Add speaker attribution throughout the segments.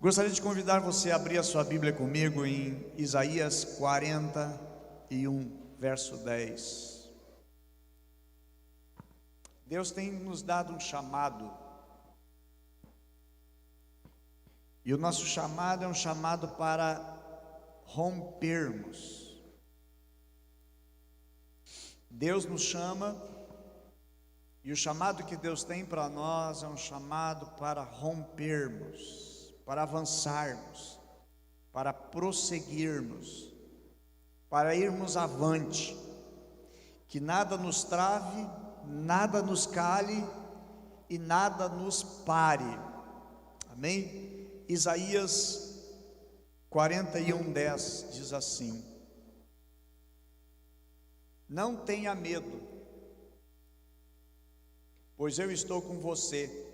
Speaker 1: Gostaria de convidar você a abrir a sua Bíblia comigo em Isaías 41, verso 10. Deus tem nos dado um chamado, e o nosso chamado é um chamado para rompermos. Deus nos chama, e o chamado que Deus tem para nós é um chamado para rompermos, para avançarmos, para prosseguirmos, para irmos avante, que nada nos trave, nada nos cale e nada nos pare. Amém? Isaías 41:10 diz assim: não tenha medo, pois eu estou com você.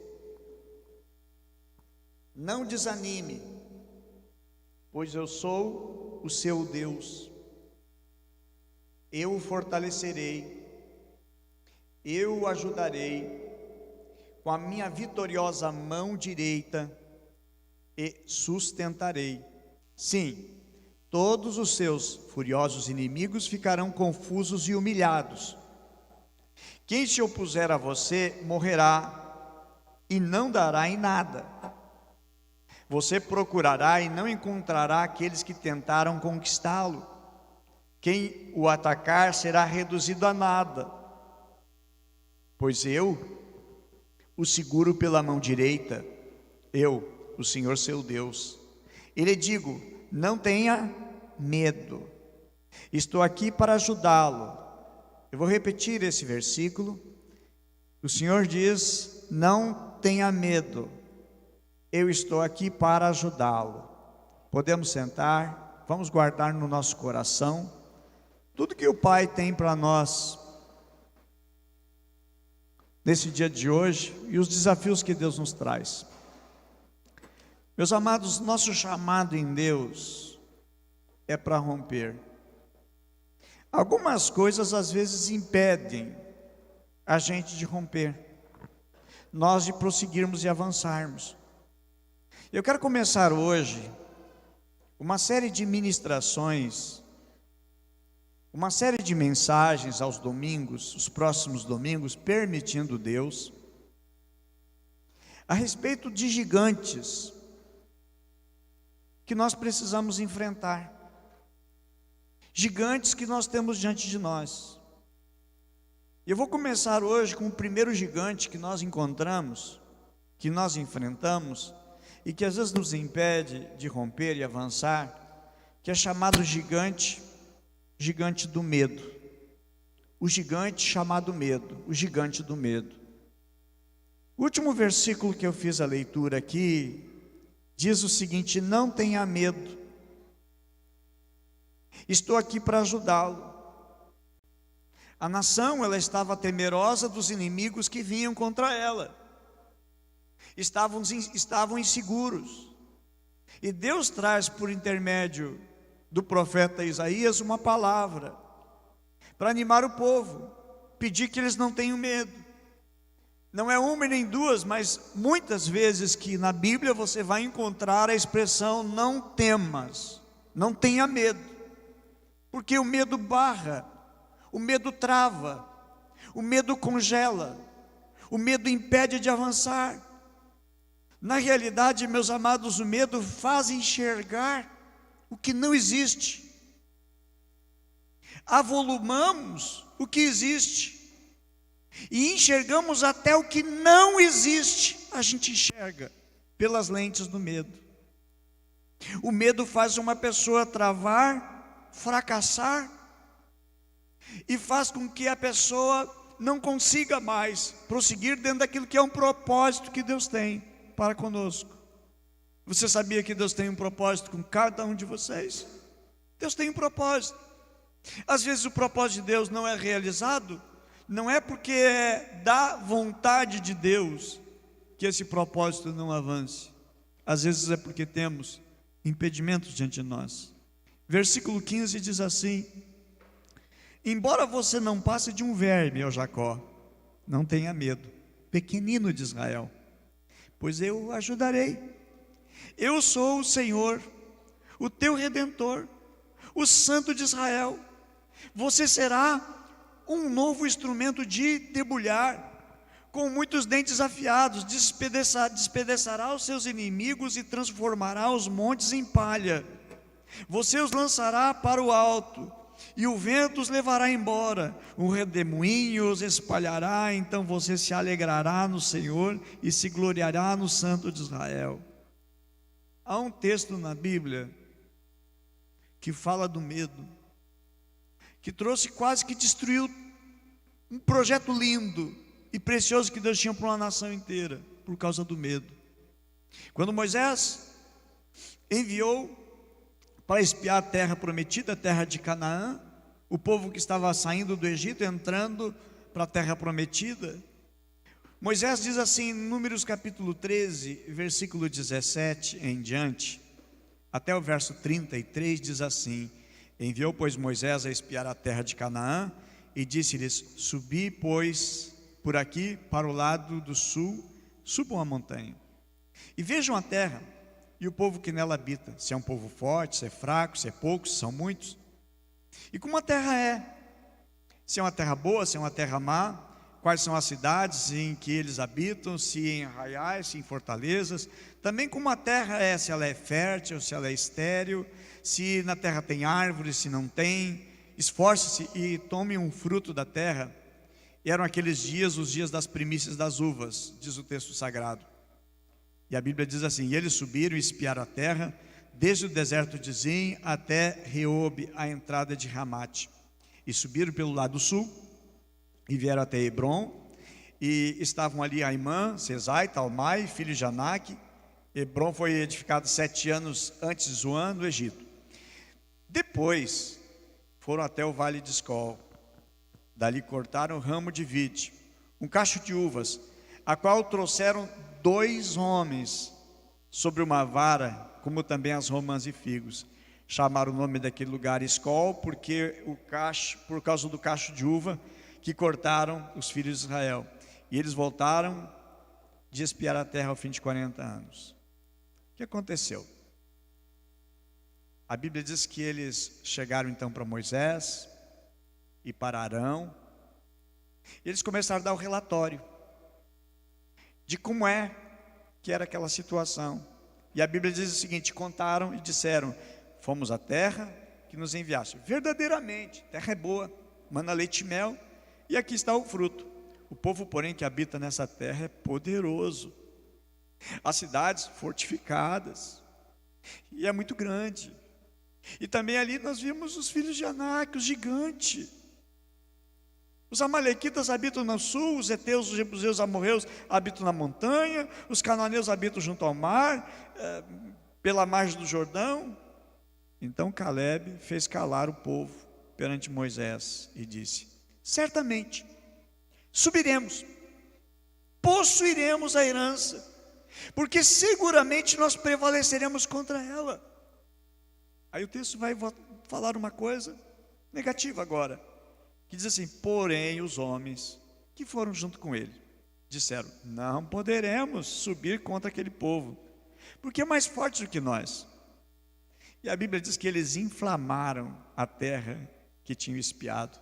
Speaker 1: Não desanime, pois eu sou o seu Deus. Eu o fortalecerei, eu o ajudarei com a minha vitoriosa mão direita e sustentarei. Sim, todos os seus furiosos inimigos ficarão confusos e humilhados. Quem se opuser a você morrerá e não dará em nada. Você procurará e não encontrará aqueles que tentaram conquistá-lo. Quem o atacar será reduzido a nada, pois eu o seguro pela mão direita, eu, o Senhor seu Deus. E lhe digo: não tenha medo, estou aqui para ajudá-lo. Eu vou repetir esse versículo. O Senhor diz: não tenha medo, eu estou aqui para ajudá-lo. Podemos sentar, vamos guardar no nosso coração tudo que o Pai tem para nós nesse dia de hoje e os desafios que Deus nos traz. Meus amados, nosso chamado em Deus é para romper. Algumas coisas às vezes impedem a gente de romper, nós de prosseguirmos e avançarmos. Eu quero começar hoje uma série de ministrações, uma série de mensagens aos domingos, os próximos domingos, permitindo Deus, a respeito de gigantes que nós precisamos enfrentar, gigantes que nós temos diante de nós. Eu vou começar hoje com o primeiro gigante que nós encontramos, que nós enfrentamos, e que às vezes nos impede de romper e avançar, que é chamado gigante do medo. O gigante chamado medo, o gigante do medo. O último versículo que eu fiz a leitura aqui diz o seguinte: não tenha medo, estou aqui para ajudá-lo. A nação, ela estava temerosa dos inimigos que vinham contra ela. Estavam inseguros, e Deus traz por intermédio do profeta Isaías uma palavra para animar o povo, pedir que eles não tenham medo. Não é uma e nem duas, mas muitas vezes que na Bíblia você vai encontrar a expressão não temas, não tenha medo, porque o medo barra, o medo trava, o medo congela, o medo impede de avançar. Na realidade, meus amados, o medo faz enxergar o que não existe. Avolumamos o que existe e enxergamos até o que não existe. A gente enxerga pelas lentes do medo. O medo faz uma pessoa travar, fracassar, e faz com que a pessoa não consiga mais prosseguir dentro daquilo que é um propósito que Deus tem para conosco. Você sabia que Deus tem um propósito com cada um de vocês? Deus tem um propósito. Às vezes o propósito de Deus não é realizado, não é porque é da vontade de Deus que esse propósito não avance. Às vezes é porque temos impedimentos diante de nós. Versículo 15 diz assim: embora você não passe de um verme, ó Jacó, não tenha medo, pequenino de Israel, pois eu o ajudarei. Eu sou o Senhor, o teu Redentor, o Santo de Israel. Você será um novo instrumento de debulhar, com muitos dentes afiados, despedaçará os seus inimigos e transformará os montes em palha. Você os lançará para o alto, e o vento os levará embora, o redemoinho os espalhará. Então você se alegrará no Senhor e se gloriará no Santo de Israel. Há um texto na Bíblia que fala do medo, que quase que destruiu um projeto lindo e precioso que Deus tinha para uma nação inteira, por causa do medo. Quando Moisés enviou para espiar a terra prometida, a terra de Canaã, o povo que estava saindo do Egito, entrando para a terra prometida, Moisés diz assim, em Números capítulo 13, versículo 17 em diante, até o verso 33, diz assim: enviou, pois, Moisés a espiar a terra de Canaã, e disse-lhes: subi, pois, por aqui, para o lado do sul, subam a montanha, e vejam a terra, e o povo que nela habita, se é um povo forte, se é fraco, se é pouco, se são muitos. E como a terra é, se é uma terra boa, se é uma terra má, quais são as cidades em que eles habitam, se em arraiais, se em fortalezas, também como a terra é, se ela é fértil, se ela é estéril, se na terra tem árvores, se não tem. Esforce-se e tome um fruto da terra. E eram aqueles dias, os dias das primícias das uvas, diz o texto sagrado. E a Bíblia diz assim: e eles subiram e espiaram a terra, desde o deserto de Zim até Reobe, a entrada de Ramate. E subiram pelo lado sul, e vieram até Hebron, e estavam ali Aimã, Sesai, Talmai, filho de Anak. Hebron foi edificado 7 anos antes de Zoan, no Egito. Depois foram até o vale de Escol. Dali cortaram um ramo de vide, um cacho de uvas, a qual trouxeram 2 homens sobre uma vara, como também as romãs e figos. Chamaram o nome daquele lugar Escol, porque por causa do cacho de uva que cortaram os filhos de Israel. E eles voltaram de espiar a terra ao fim de 40 anos. O que aconteceu? A Bíblia diz que eles chegaram então para Moisés e para Arão, e eles começaram a dar o relatório de como é que era aquela situação. E a Bíblia diz o seguinte: contaram e disseram: fomos à terra que nos enviaste. Verdadeiramente, terra é boa, mana leite e mel, e aqui está o fruto. O povo, porém, que habita nessa terra é poderoso, as cidades fortificadas, e é muito grande. E também ali nós vimos os filhos de Anak, os gigantes. Os amalequitas habitam no sul, os heteus, os jebuseus, os amorreus habitam na montanha, os cananeus habitam junto ao mar, pela margem do Jordão. Então Caleb fez calar o povo perante Moisés e disse: certamente subiremos, possuiremos a herança, porque seguramente nós prevaleceremos contra ela. Aí o texto vai falar uma coisa negativa agora, que diz assim: porém os homens que foram junto com ele disseram: não poderemos subir contra aquele povo, porque é mais forte do que nós. E a Bíblia diz que eles inflamaram a terra que tinham espiado,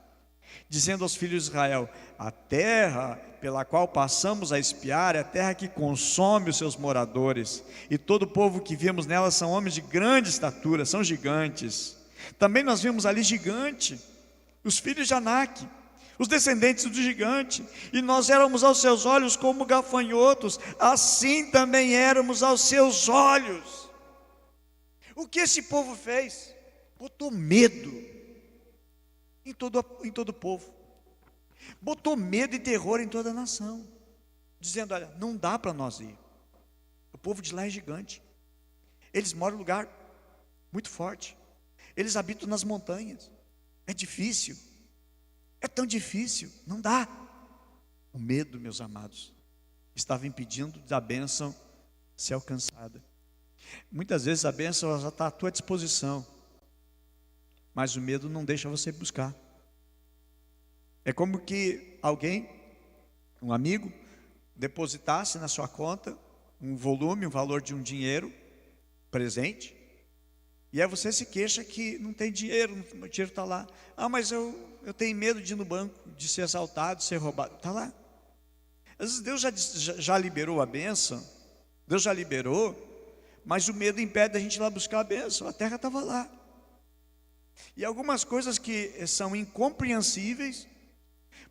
Speaker 1: dizendo aos filhos de Israel: a terra pela qual passamos a espiar é a terra que consome os seus moradores, e todo o povo que vimos nela são homens de grande estatura, são gigantes. Também nós vimos ali gigante, os filhos de Anak, os descendentes do gigante, e nós éramos aos seus olhos como gafanhotos, assim também éramos aos seus olhos. O que esse povo fez? Botou medo em todo o povo, botou medo e terror em toda a nação, dizendo: olha, não dá para nós ir, o povo de lá é gigante, eles moram em um lugar muito forte, eles habitam nas montanhas, é difícil, é tão difícil, não dá. O medo, meus amados, estava impedindo da bênção ser alcançada. Muitas vezes a bênção já está à tua disposição, mas o medo não deixa você buscar. É como que alguém, um amigo, depositasse na sua conta um volume, um valor de um dinheiro, presente. E aí você se queixa que não tem dinheiro, o dinheiro está lá. Ah, mas eu tenho medo de ir no banco, de ser assaltado, de ser roubado. Está lá. Às vezes Deus já liberou a bênção, Deus já liberou, mas o medo impede a gente ir lá buscar a bênção. A terra estava lá. E algumas coisas que são incompreensíveis,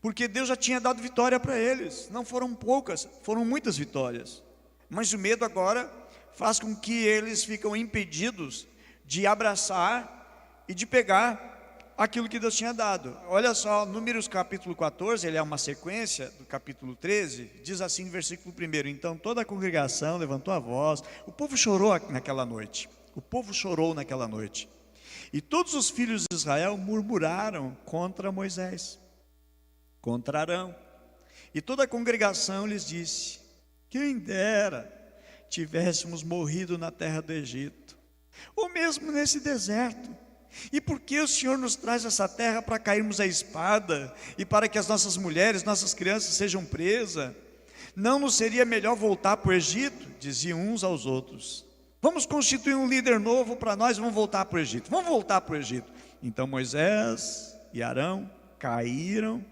Speaker 1: porque Deus já tinha dado vitória para eles. Não foram poucas, foram muitas vitórias. Mas o medo agora faz com que eles ficam impedidos de abraçar e de pegar aquilo que Deus tinha dado. Olha só, Números capítulo 14, ele é uma sequência do capítulo 13, diz assim no versículo 1: então toda a congregação levantou a voz, o povo chorou naquela noite, e todos os filhos de Israel murmuraram contra Moisés, contra Arão, e toda a congregação lhes disse: quem dera tivéssemos morrido na terra do Egito, ou mesmo nesse deserto. E por que o Senhor nos traz essa terra para cairmos à espada, e para que as nossas mulheres, nossas crianças sejam presas? Não nos seria melhor voltar para o Egito? Diziam uns aos outros. Vamos constituir um líder novo para nós, vamos voltar para o Egito. Então Moisés e Arão caíram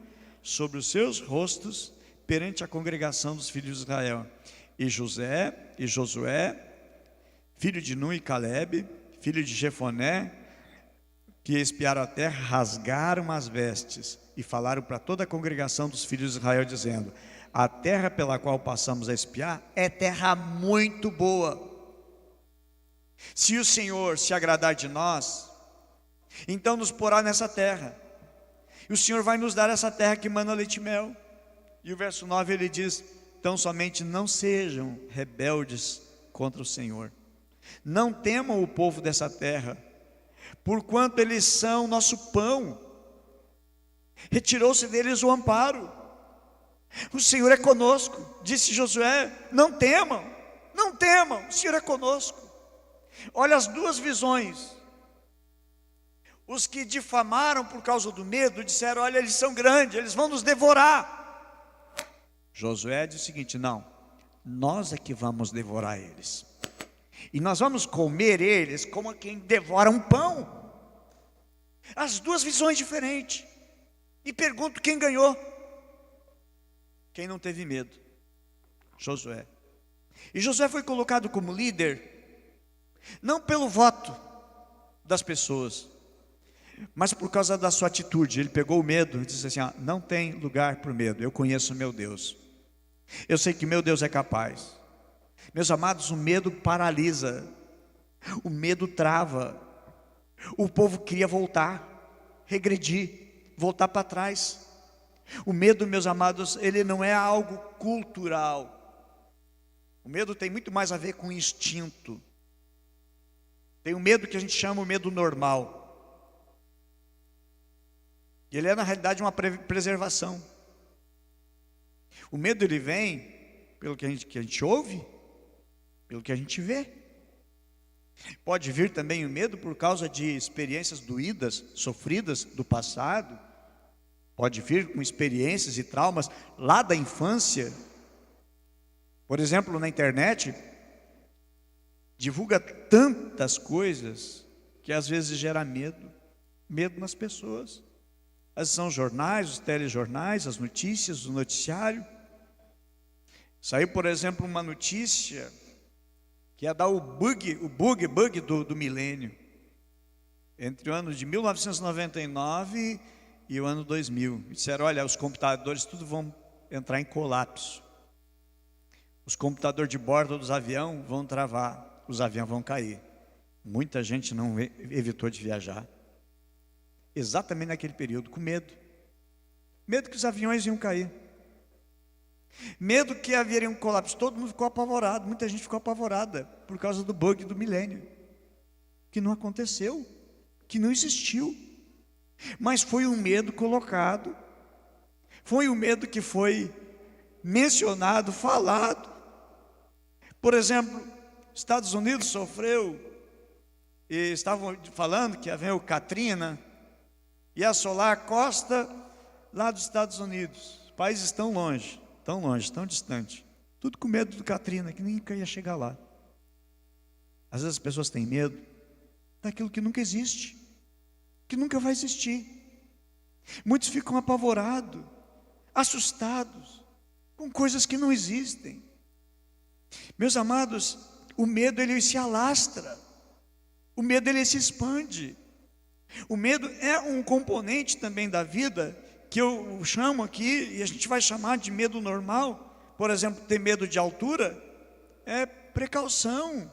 Speaker 1: sobre os seus rostos perante a congregação dos filhos de Israel. E Josué, filho de Nun, e Calebe, filho de Jefoné, que espiaram a terra, rasgaram as vestes e falaram para toda a congregação dos filhos de Israel, dizendo: a terra pela qual passamos a espiar é terra muito boa. Se o Senhor se agradar de nós, então nos porá nessa terra, e o Senhor vai nos dar essa terra que mana leite e mel. E o verso 9 ele diz: então somente não sejam rebeldes contra o Senhor, não temam o povo dessa terra, porquanto eles são nosso pão. Retirou-se deles o amparo. O Senhor é conosco, disse Josué: não temam, o Senhor é conosco. Olha as duas visões. Os que difamaram por causa do medo disseram: olha, eles são grandes, eles vão nos devorar. Josué diz o seguinte: não, nós é que vamos devorar eles, e nós vamos comer eles como quem devora um pão. As duas visões diferentes. E pergunto: quem ganhou? Quem não teve medo? Josué. E Josué foi colocado como líder não pelo voto das pessoas, mas por causa da sua atitude. Ele pegou o medo e disse assim: não tem lugar para o medo, eu conheço o meu Deus, eu sei que meu Deus é capaz. Meus amados, o medo paralisa, o medo trava. O povo queria voltar, regredir, voltar para trás. O medo, meus amados, ele não é algo cultural. O medo tem muito mais a ver com instinto. Tem o medo que a gente chama o medo normal. Ele é na realidade uma preservação. O medo ele vem pelo que a gente ouve, pelo que a gente vê. Pode vir também o medo por causa de experiências doídas, sofridas do passado. Pode vir com experiências e traumas lá da infância. Por exemplo, na internet divulga tantas coisas que às vezes gera medo nas pessoas. São os jornais, os telejornais, as notícias, o noticiário. Saiu, por exemplo, uma notícia que ia dar o bug do milênio, entre o ano de 1999 e o ano 2000. E disseram: olha, os computadores tudo vão entrar em colapso. Os computadores de bordo dos aviões vão travar. Os aviões vão cair. Muita gente não evitou de viajar. Exatamente naquele período, com medo. Medo que os aviões iam cair. Medo que haveria um colapso. Todo mundo ficou apavorado. Muita gente ficou apavorada por causa do bug do milênio, que não aconteceu, que não existiu. Mas foi um medo colocado. Foi um medo que foi mencionado, falado. Por exemplo, Estados Unidos sofreu, e estavam falando que havia o Katrina, ia assolar a costa lá dos Estados Unidos. Os países tão longe, tão distante. Tudo com medo do Katrina, que nunca ia chegar lá. Às vezes as pessoas têm medo daquilo que nunca existe, que nunca vai existir. Muitos ficam apavorados, assustados, com coisas que não existem. Meus amados, o medo ele se alastra, o medo ele se expande. O medo é um componente também da vida, que eu chamo aqui, e a gente vai chamar de medo normal. Por exemplo, ter medo de altura é precaução.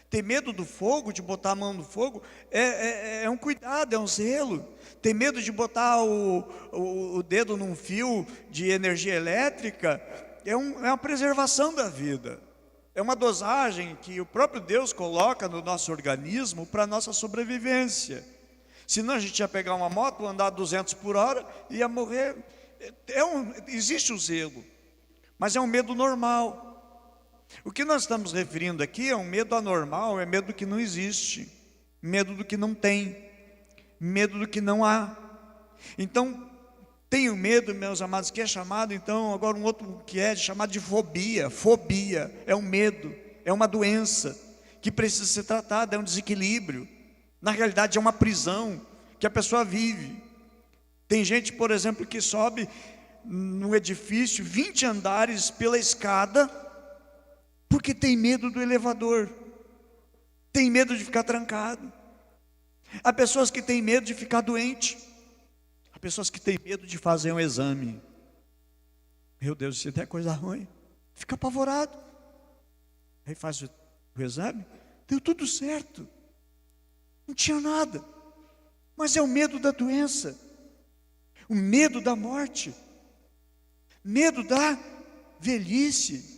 Speaker 1: Ter medo do fogo, de botar a mão no fogo, é um cuidado, é um zelo. Ter medo de botar o dedo num fio de energia elétrica é uma preservação da vida. É uma dosagem que o próprio Deus coloca no nosso organismo para a nossa sobrevivência. Senão a gente ia pegar uma moto, andar 200 por hora e ia morrer. Existe o zelo, mas é um medo normal. O que nós estamos referindo aqui é um medo anormal, é medo do que não existe, medo do que não tem, medo do que não há. Então, tenho medo, meus amados, que é chamado, então, agora um outro que é chamado de fobia. Fobia é um medo, é uma doença que precisa ser tratada, é um desequilíbrio. Na realidade é uma prisão que a pessoa vive. Tem gente, por exemplo, que sobe num edifício 20 andares pela escada, porque tem medo do elevador, tem medo de ficar trancado. Há pessoas que têm medo de ficar doente, há pessoas que têm medo de fazer um exame. Meu Deus, se der coisa ruim, fica apavorado. Aí faz o exame, deu tudo certo, não tinha nada, mas é o medo da doença, o medo da morte, medo da velhice.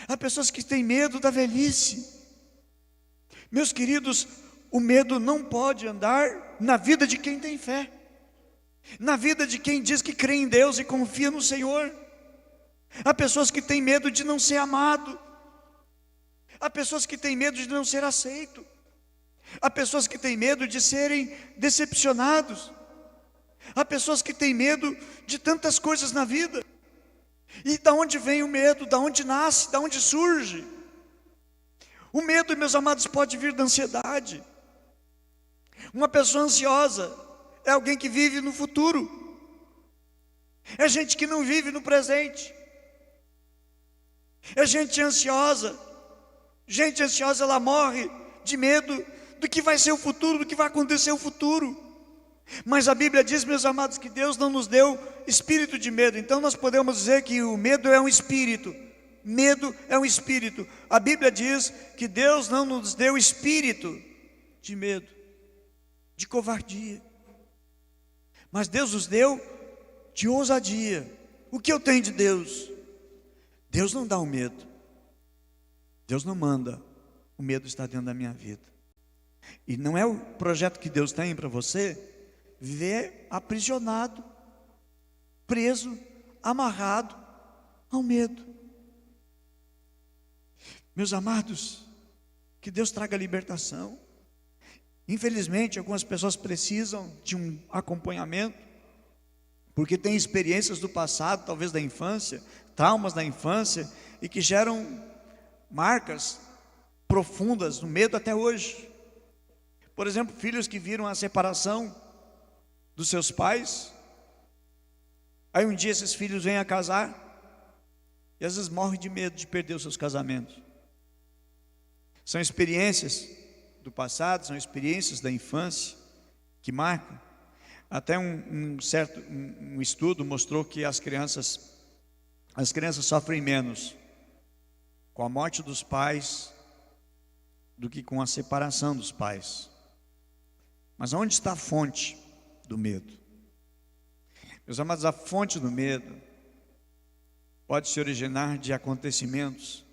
Speaker 1: Há pessoas que têm medo da velhice. Meus queridos, o medo não pode andar na vida de quem tem fé, na vida de quem diz que crê em Deus e confia no Senhor. Há pessoas que têm medo de não ser amado, há pessoas que têm medo de não ser aceito, há pessoas que têm medo de serem decepcionados, há pessoas que têm medo de tantas coisas na vida. E da onde vem o medo? Da onde nasce? Da onde surge? O medo, meus amados, pode vir da ansiedade. Uma pessoa ansiosa é alguém que vive no futuro, é gente que não vive no presente, é gente ansiosa. Gente ansiosa, ela morre de medo do que vai ser o futuro, do que vai acontecer no futuro. Mas a Bíblia diz, meus amados, que Deus não nos deu espírito de medo. Então nós podemos dizer que o medo é um espírito. Medo é um espírito. A Bíblia diz que Deus não nos deu espírito de medo, de covardia, mas Deus nos deu de ousadia. O que eu tenho de Deus? Deus não dá o medo, Deus não manda. O medo está dentro da minha vida. E não é o projeto que Deus tem para você viver aprisionado, preso, amarrado ao medo. Meus amados, que Deus traga libertação. Infelizmente, algumas pessoas precisam de um acompanhamento, porque têm experiências do passado, talvez da infância, traumas da infância, e que geram marcas profundas no medo até hoje. Por exemplo, filhos que viram a separação dos seus pais, aí um dia esses filhos vêm a casar, e às vezes morrem de medo de perder os seus casamentos. São experiências do passado, são experiências da infância que marcam. Até um estudo mostrou que as crianças sofrem menos com a morte dos pais do que com a separação dos pais. Mas onde está a fonte do medo? Meus amados, a fonte do medo pode se originar de acontecimentos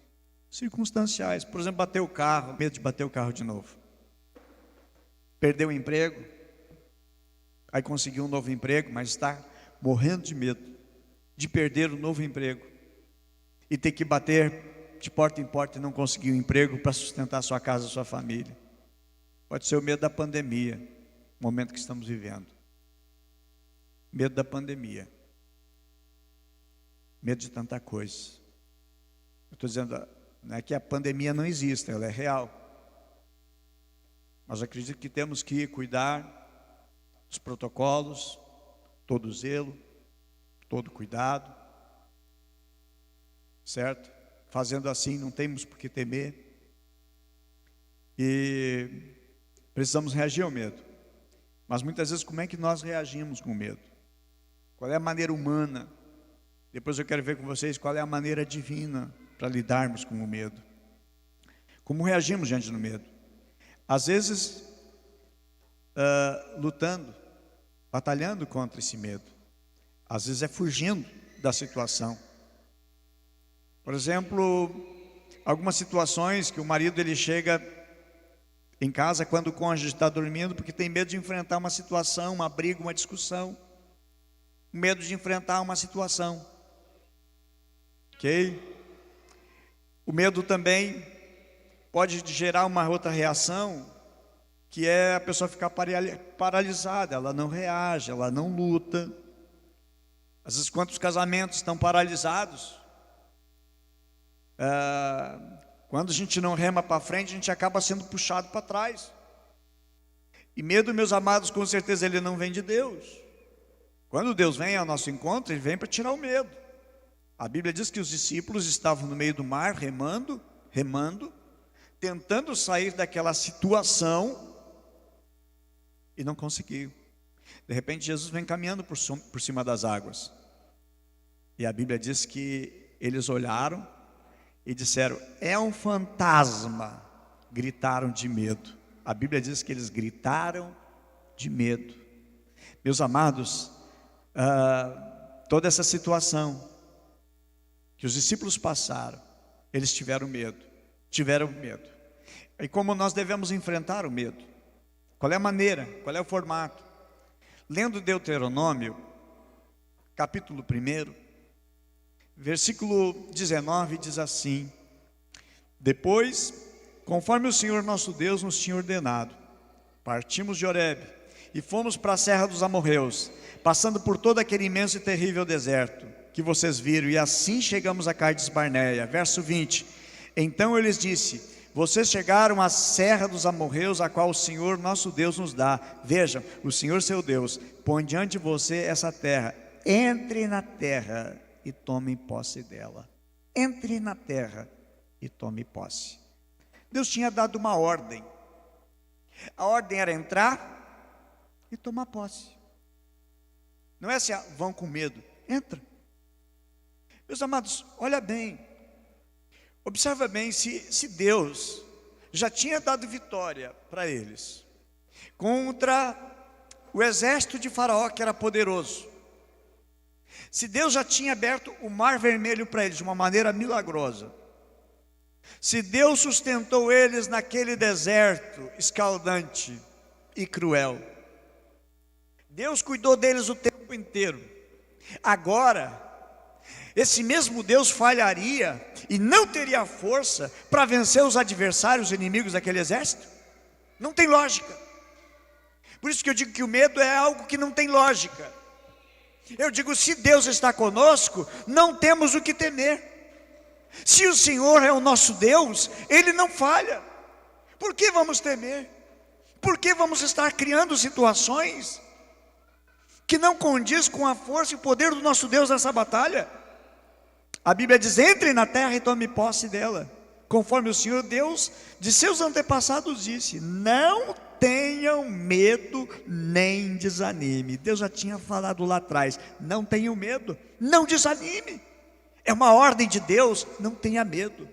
Speaker 1: circunstanciais. Por exemplo, bater o carro, medo de bater o carro de novo. Perdeu o emprego, aí conseguiu um novo emprego, mas está morrendo de medo de perder o novo emprego e ter que bater de porta em porta e não conseguir um emprego para sustentar sua casa, sua família. Pode ser o medo da pandemia, o momento que estamos vivendo. Medo da pandemia. Medo de tanta coisa. Eu estou dizendo, não é que a pandemia não exista, ela é real. Mas acredito que temos que cuidar dos protocolos, todo zelo, todo cuidado, certo? Fazendo assim não temos por que temer. E precisamos reagir ao medo. Mas muitas vezes como é que nós reagimos com o medo? Qual é a maneira humana? Depois eu quero ver com vocês qual é a maneira divina para lidarmos com o medo. Como reagimos diante do medo? Às vezes, lutando, batalhando contra esse medo. Às vezes é fugindo da situação. Por exemplo, algumas situações que o marido ele chega em casa quando o cônjuge está dormindo porque tem medo de enfrentar uma situação, uma briga, uma discussão. Medo de enfrentar uma situação. Ok? O medo também pode gerar uma outra reação, que é a pessoa ficar paralisada, ela não reage, ela não luta. Às vezes, quantos casamentos estão paralisados? Quando a gente não rema para frente, a gente acaba sendo puxado para trás. E medo, meus amados, com certeza ele não vem de Deus. Quando Deus vem ao nosso encontro, Ele vem para tirar o medo. A Bíblia diz que os discípulos estavam no meio do mar, remando, tentando sair daquela situação e não conseguiu. De repente Jesus vem caminhando por cima das águas. E a Bíblia diz que eles olharam e disseram, é um fantasma. Gritaram de medo. A Bíblia diz que eles gritaram de medo. Meus amados, toda essa situação que os discípulos passaram, eles tiveram medo. E como nós devemos enfrentar o medo? Qual é a maneira? Qual é o formato? Lendo Deuteronômio, capítulo 1, versículo 19, diz assim: depois, conforme o Senhor nosso Deus nos tinha ordenado, partimos de Horebe e fomos para a serra dos amorreus, passando por todo aquele imenso e terrível deserto que vocês viram, e assim chegamos a Cades Barneia. Verso 20, então eu lhes disse, vocês chegaram à serra dos amorreus, a qual o Senhor nosso Deus nos dá. Vejam, o Senhor seu Deus põe diante de você essa terra. Entre na terra e tome posse dela. Entre na terra e tome posse. Deus tinha dado uma ordem. A ordem era entrar e tomar posse. Não é assim, vão com medo. Entra. Meus amados, olha bem. Observa bem, se Deus já tinha dado vitória para eles contra o exército de Faraó, que era poderoso, se Deus já tinha aberto o mar vermelho para eles de uma maneira milagrosa, se Deus sustentou eles naquele deserto escaldante e cruel, Deus cuidou deles o tempo inteiro, agora esse mesmo Deus falharia e não teria força para vencer os adversários, os inimigos daquele exército? Não tem lógica. Por isso que eu digo que o medo é algo que não tem lógica. Eu digo, se Deus está conosco, não temos o que temer. Se o Senhor é o nosso Deus, Ele não falha. Por que vamos temer? Por que vamos estar criando situações que não condiz com a força e o poder do nosso Deus nessa batalha? A Bíblia diz, entre na terra e tome posse dela, conforme o Senhor Deus de seus antepassados disse, não tenham medo nem desanime. Deus já tinha falado lá atrás, não tenham medo, não desanime. É uma ordem de Deus, não tenha medo.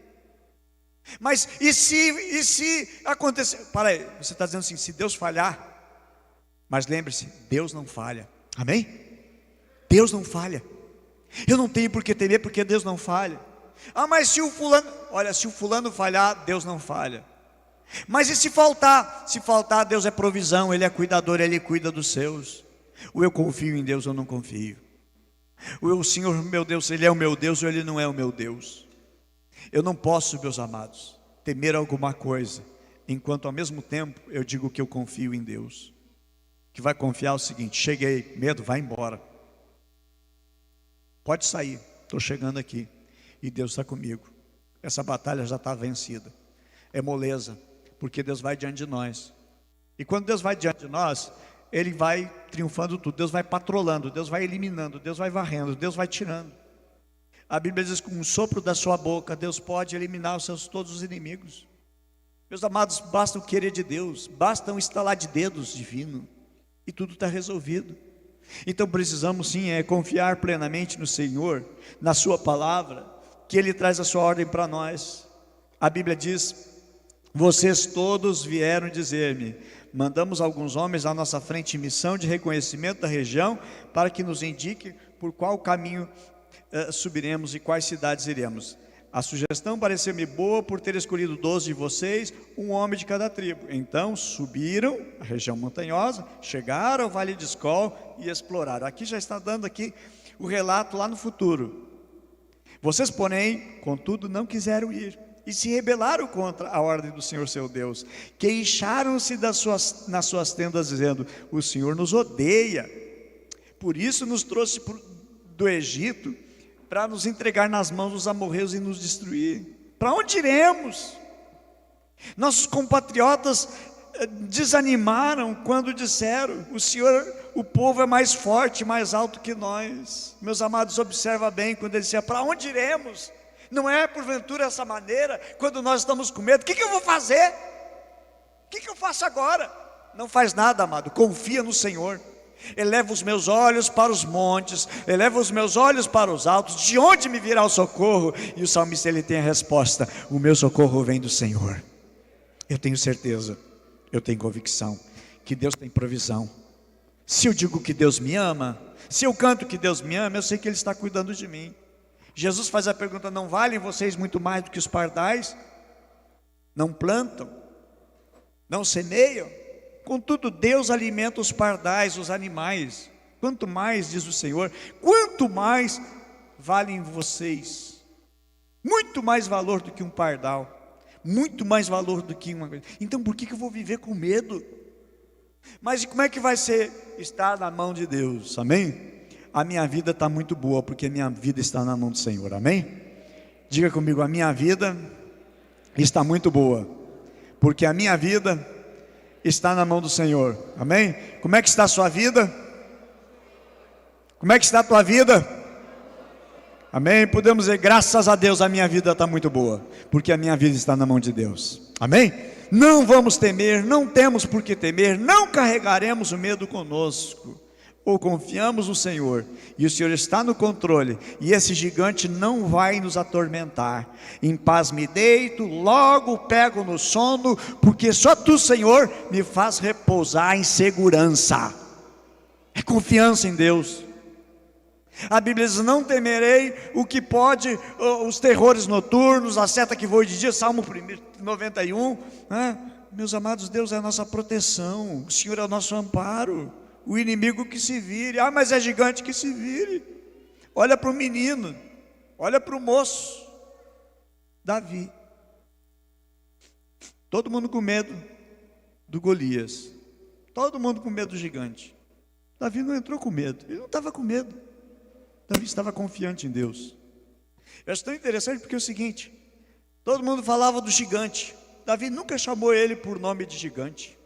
Speaker 1: Mas e se acontecer? Para aí, você está dizendo assim, se Deus falhar? Mas lembre-se, Deus não falha, amém? Deus não falha. Eu não tenho por que temer, porque Deus não falha. Mas se o fulano, olha, se o fulano falhar, Deus não falha. Mas e se faltar? Se faltar, Deus é provisão, Ele é cuidador, Ele cuida dos seus. Ou eu confio em Deus ou não confio. Ou o Senhor meu Deus, Ele é o meu Deus ou Ele não é o meu Deus. Eu não posso, meus amados, temer alguma coisa, enquanto ao mesmo tempo eu digo que eu confio em Deus. Que vai confiar o seguinte, cheguei, medo, vai embora. Pode sair, estou chegando aqui e Deus está comigo. Essa batalha já está vencida. É moleza, porque Deus vai diante de nós. E quando Deus vai diante de nós, Ele vai triunfando tudo. Deus vai patrolando, Deus vai eliminando, Deus vai varrendo, Deus vai tirando. A Bíblia diz que com um sopro da sua boca, Deus pode eliminar todos os inimigos. Meus amados, basta o querer de Deus, basta um estalar de dedos divino, e tudo está resolvido. Então precisamos sim confiar plenamente no Senhor, na sua palavra, que Ele traz a sua ordem para nós. A Bíblia diz: vocês todos vieram dizer-me, mandamos alguns homens à nossa frente em missão de reconhecimento da região, para que nos indique por qual caminho subiremos e quais cidades iremos. A sugestão pareceu-me boa por ter escolhido 12 de vocês, um homem de cada tribo. Então subiram a região montanhosa, chegaram ao Vale de Escol e exploraram. Aqui já está dando aqui o relato lá no futuro. Vocês, porém, contudo, não quiseram ir e se rebelaram contra a ordem do Senhor seu Deus. Queixaram-se nas suas tendas, dizendo: o Senhor nos odeia, por isso nos trouxe do Egito, para nos entregar nas mãos dos amorreus e nos destruir. Para onde iremos? Nossos compatriotas desanimaram quando disseram: o povo é mais forte, mais alto que nós. Meus amados, observa bem quando ele dizia: para onde iremos? Não é porventura essa maneira, quando nós estamos com medo? O que eu vou fazer? O que eu faço agora? Não faz nada, amado, confia no Senhor. Eleva os meus olhos para os montes, eleva os meus olhos para os altos, de onde me virá o socorro? E o salmista, ele tem a resposta: o meu socorro vem do Senhor. Eu tenho certeza, eu tenho convicção que Deus tem provisão. Se eu digo que Deus me ama, se eu canto que Deus me ama, eu sei que Ele está cuidando de mim. Jesus faz a pergunta: não valem vocês muito mais do que os pardais? Não plantam, não semeiam, contudo Deus alimenta os pardais, os animais. Quanto mais, diz o Senhor, quanto mais valem vocês, muito mais valor do que um pardal, muito mais valor do que uma coisa. Então por que eu vou viver com medo? Mas como é que vai ser? Estar na mão de Deus, amém? A minha vida está muito boa, porque a minha vida está na mão do Senhor, amém? Diga comigo: a minha vida está muito boa, porque a minha vida está na mão do Senhor, amém? Como é que está a sua vida? Como é que está a tua vida? Amém? Podemos dizer: graças a Deus a minha vida está muito boa, porque a minha vida está na mão de Deus, amém? Não vamos temer, não temos por que temer, não carregaremos o medo conosco, ou confiamos no Senhor, e o Senhor está no controle, e esse gigante não vai nos atormentar. Em paz me deito, logo pego no sono, porque só Tu, Senhor, me faz repousar em segurança. É confiança em Deus. A Bíblia diz: não temerei o que pode, os terrores noturnos, a seta que voa de dia, Salmo 91, né? Meus amados, Deus é a nossa proteção, o Senhor é o nosso amparo. O inimigo que se vire. Ah, mas é gigante, que se vire. Olha para o menino, olha para o moço Davi. Todo mundo com medo do Golias, todo mundo com medo do gigante. Davi não entrou com medo, ele não estava com medo. Davi estava confiante em Deus. Eu acho tão interessante porque é o seguinte: todo mundo falava do gigante, Davi nunca chamou ele por nome de gigante.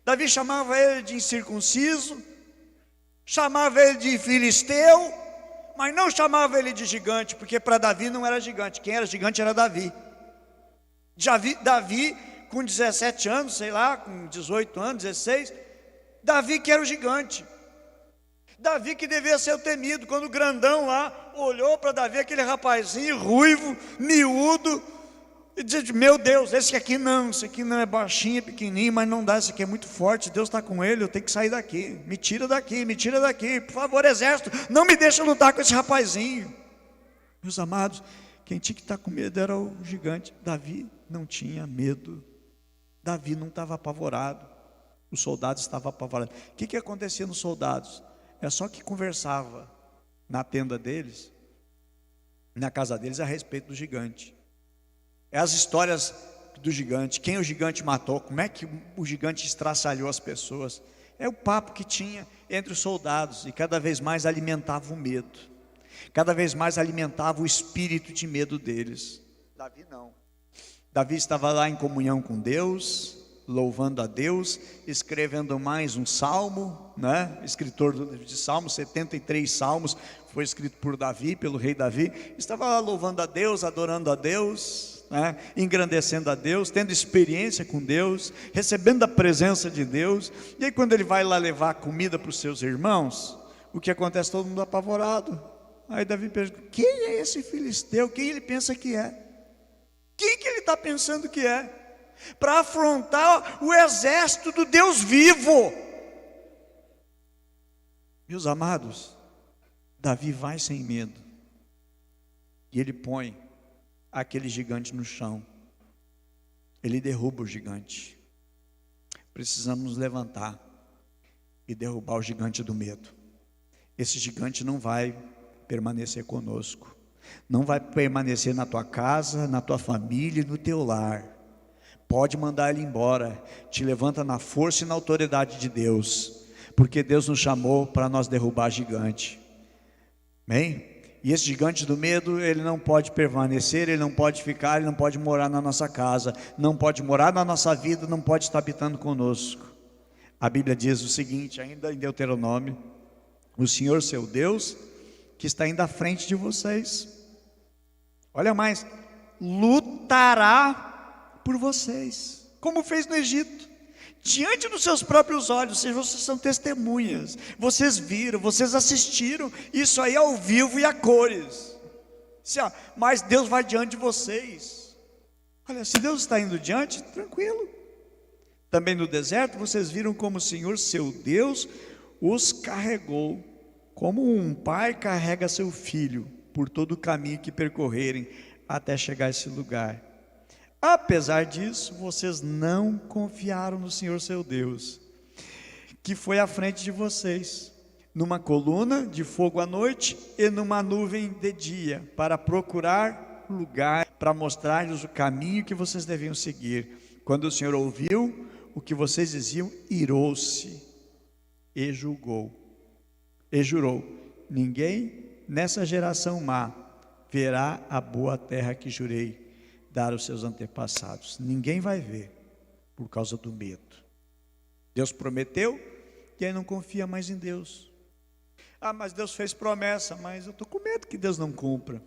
Speaker 1: Davi chamava ele de incircunciso, chamava ele de filisteu, mas não chamava ele de gigante, porque para Davi não era gigante. Quem era gigante era Davi. Davi com 17 anos, sei lá, com 18 anos, 16, Davi que era o gigante. Davi que devia ser o temido. Quando o grandão lá olhou para Davi, aquele rapazinho ruivo, miúdo, e diz: meu Deus, esse aqui não é baixinho, é pequenininho, mas não dá, esse aqui é muito forte, Deus está com ele, eu tenho que sair daqui, me tira daqui, por favor, exército, não me deixa lutar com esse rapazinho. Meus amados, quem tinha que estar com medo era o gigante. Davi não tinha medo, Davi não estava apavorado, os soldados estavam apavorados. O que acontecia nos soldados? É só que conversava na tenda deles, na casa deles, a respeito do gigante. É as histórias do gigante, quem o gigante matou, como é que o gigante estraçalhou as pessoas. É o papo que tinha entre os soldados, e cada vez mais alimentava o medo, cada vez mais alimentava o espírito de medo deles. Davi não. Davi estava lá em comunhão com Deus, louvando a Deus, escrevendo mais um salmo, né? Escritor de salmos, 73 salmos, foi escrito por Davi, pelo rei Davi. Estava lá louvando a Deus, adorando a Deus, né? Engrandecendo a Deus, tendo experiência com Deus, recebendo a presença de Deus. E aí quando ele vai lá levar comida para os seus irmãos, o que acontece? Todo mundo apavorado. Aí Davi pergunta: quem é esse filisteu? Quem ele pensa que é? Quem que ele está pensando que é? Para afrontar o exército do Deus vivo. Meus amados, Davi vai sem medo, e ele põe aquele gigante no chão, ele derruba o gigante. Precisamos nos levantar e derrubar o gigante do medo. Esse gigante não vai permanecer conosco, não vai permanecer na tua casa, na tua família e no teu lar. Pode mandar ele embora. Te levanta na força e na autoridade de Deus, porque Deus nos chamou para nós derrubar gigante. Amém? E esse gigante do medo, ele não pode permanecer, ele não pode ficar, ele não pode morar na nossa casa, não pode morar na nossa vida, não pode estar habitando conosco. A Bíblia diz o seguinte, ainda em Deuteronômio: o Senhor seu Deus, que está indo à frente de vocês, olha mais, lutará por vocês, como fez no Egito, diante dos seus próprios olhos. Ou seja, vocês são testemunhas, vocês viram, vocês assistiram isso aí ao vivo e a cores. Mas Deus vai diante de vocês. Olha, se Deus está indo diante, tranquilo. Também no deserto vocês viram como o Senhor seu Deus os carregou, como um pai carrega seu filho por todo o caminho que percorrerem até chegar a esse lugar. Apesar disso, vocês não confiaram no Senhor seu Deus, que foi à frente de vocês, numa coluna de fogo à noite e numa nuvem de dia, para procurar lugar, para mostrar-lhes o caminho que vocês deviam seguir. Quando o Senhor ouviu o que vocês diziam, irou-se e julgou, e jurou: ninguém nessa geração má verá a boa terra que jurei dar aos seus antepassados. Ninguém vai ver, por causa do medo. Deus prometeu, e aí não confia mais em Deus. Mas Deus fez promessa, mas eu estou com medo que Deus não cumpra.